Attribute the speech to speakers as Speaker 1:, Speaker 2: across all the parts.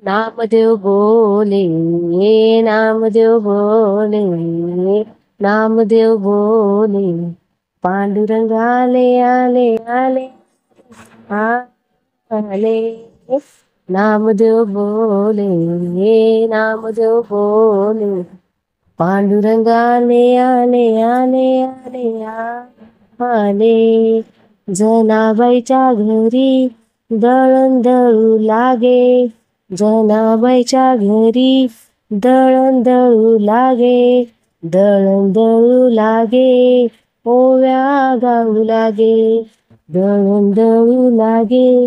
Speaker 1: नामदेव बोले, नामदेव बोले, नामदेव बोले, पांडुरंग आले आले आले आले. नामदेव बोले, नामदेव बोले, पांडुरंग आले आले आले आले आले. जनाबाईच्या घरी दळण दळू लागे, जनाबाईच्या घरी दळण दळू लागे, दळण दळू लागे, ओव्या गाऊ लागे, दळण दळू लागे,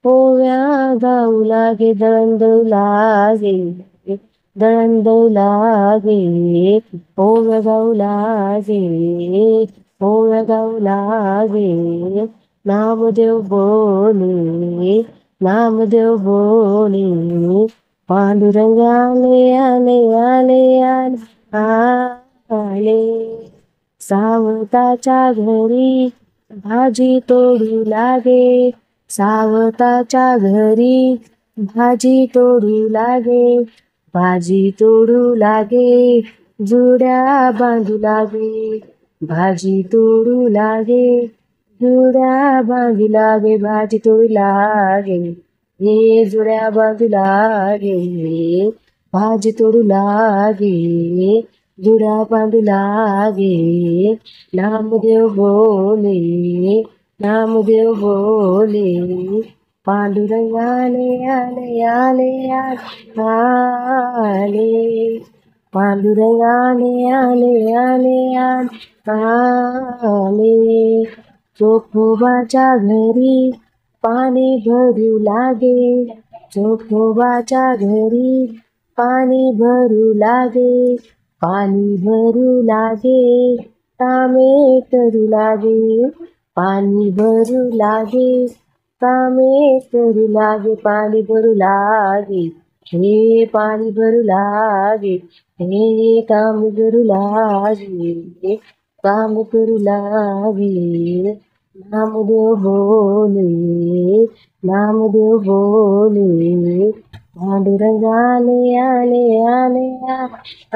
Speaker 1: ओव्या गाऊ लागे, दळण दळू लागे, दळण दळू लागे, ओव्या गाऊ लागे, ओव्या गाऊ लागे. नामदेव बोले, नामदेव बोले, पांडुरंग आले आले आले आले आले. सावताच्या घरी भाजी तोडू लागे, सावताच्या घरी भाजी तोडू लागे, भाजी तोडू लागे, जुड्या बांधू लागे, भाजी तोडू लागे, जुड्या बांधू लागे, भाजी तोडू लागे, हे जुड्या बांधू लागे, भाजी तोडू लागे, जुड्या बांधू लागे. नामदेव बोले, नामदेव बोले, पांडुरंग आले आले आले आले, पांडुरंग आले आले आले आले. चोखोबाच्या घरी पाणी भरू लागे, चोखोबाच्या घरी पाणी भरू लागे, पाणी भरू लागे, कामे करू लागे, पाणी भरू लागे, कामे करू लागे, पाणी भरू लागे, हे पाणी भरू लागे, हे काम करू लागे, काम करू लागे. नामदेव बोले, नामदेव बोले, पांडुरंग आले आले आले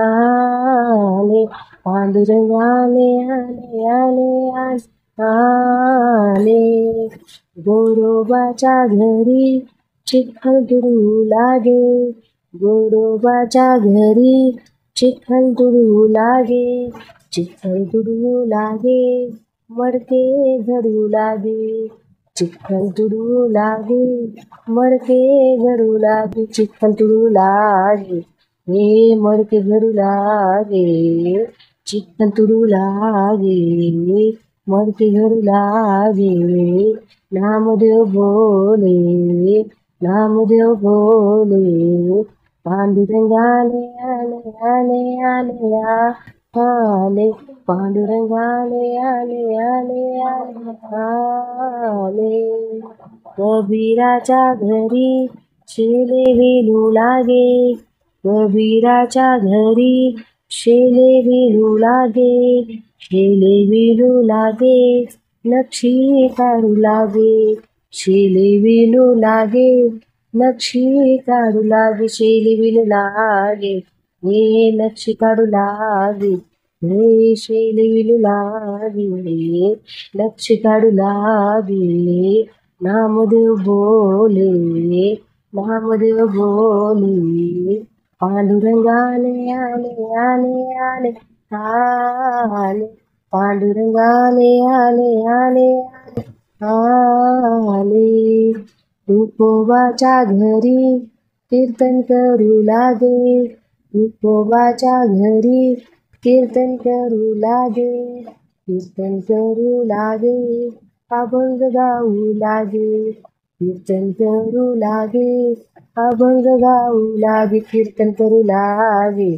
Speaker 1: आले, पांडुरंग आले आले आले आले. गोरोबाच्या घरी चिखल तुडू लागे, गोरोबाच्या घरी चिखल तुडू लागे, चिखल तुडू लागे, मडके घडू लागे, चिखल तुडू लागे, मडके घडू लागे, चिखल तुडू लागे, हे मडके घडू लागे, चिखल तुडू लागे, मडके घडू लागे. नामदेव बोले, नामदेव बोले, पांडुरंग आले आले आले आले आले, पांडुरंग आले आले आले आले. कबीराच्या घरी शेले विणू लागे, कबीराच्या घरी शेले विणू लागे, शेले विणू लागे, नक्षी काढू लागे, शेले विणू लागे, नक्षी काढू लागे, शेले विणू लागे, हे नक्षी काढू लागे, हे शेले विणू लागे, नक्षी काढू लागे. नामदेव बोले, नामदेव बोले, पांडुरंग आले आले आले आले आले, पांडुरंग आले आले आले आले. तुकोबाच्या घरी कीर्तन करू लागे, तुकोबाच्या घरी कीर्तन करू लागे, कीर्तन करू लागे, अभंग गाऊ लागे, कीर्तन करू लागे, अभंग गाऊ लागे, कीर्तन करू लागे,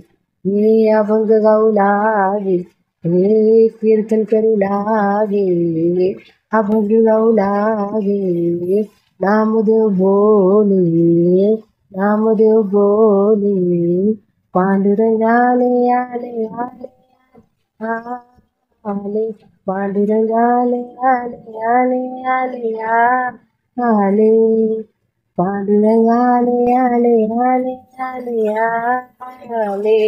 Speaker 1: हे अभंग गाऊ लागे, हे कीर्तन करू लागे, अभंग गाऊ लागे. नामदेव बोले, नामदेव बोले, पांडुरंग आले आले आले आले, पांडुरंग आले आले आले आले आले. पांडुरंग आले आले आले आले आले.